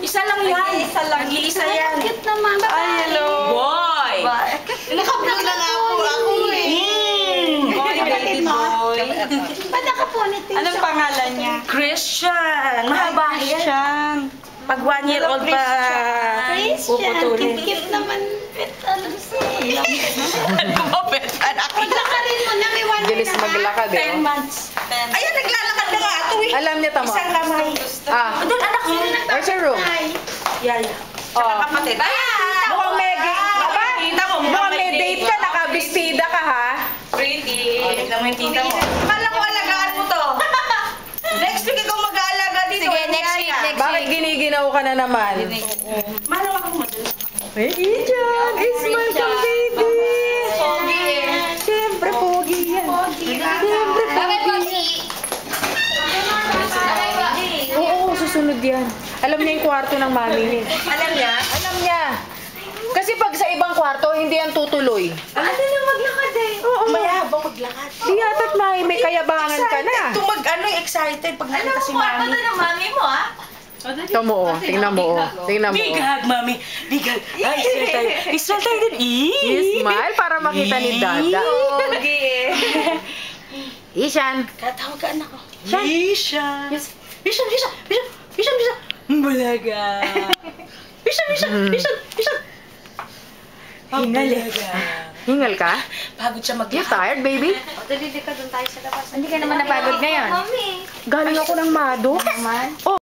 Isa lang yan. Nag-iisa yan. Cute naman. Ay, hello. Boy! Naka-vlog na nga po ako eh. Boy, baby boy. Ba't naka-ponytail siya? Anong pangalan niya? Christian. Mahaba yan. Christian. Pag 1 year old pa, Christian, puputulin. cute naman. Ano siya? Ano ba, bet? Anak ko. Paglakarin mo na, may 1 year Bilis na. maglakad 10 eh. months. Ayan, naglalakad na nga ito eh. Alam niya tama. Isang kamay. Ah, Doon, anak ko. where's your room? Yaya. Oh. Kapatid. Mukhang may aba, Tita mo, mukhang may date ka, nakabistida ka ha. Pretty. Tignan mo yung tita mo. Kala mo alagaan mo to. Next week ikaw mag-aalaga dito. Sige, next week, next Bakit giniginaw ka na naman? Mahal ako madali. Hey, Ijan! It's my baby! Pogi eh. Siyempre, pogi yan. Siyempre, pogi. Oo, susunod yan. Alam niya yung kwarto ng mami niya. Alam niya? Alam niya. Kasi pag sa ibang kwarto, hindi yan tutuloy. Ano na maglakad eh? Oo, Mayabang maglakad. di yata't may kayabangan ka na. Excited pag nakita si mami. ng mami mo ah? Ito mo, tingnan mo. Tingnan mo. Big hug, mami. Big hug. Ay, smile tayo. Smile tayo din. You smile para makita ni Dada. Pogi eh. Ishan. Katawag ka anak ko. Ishan. Ishan. Ishan, Ishan, Ishan, Ishan, Ishan. Balaga. Ishan, Ishan, Ishan, Ishan. Hingal eh. Hingal ka? Pagod siya You maglakad. tired, baby? Dali ka doon tayo sa labas. Hindi ka naman napagod ngayon. Mami. Galing ako ng Mado. Naman. Oh,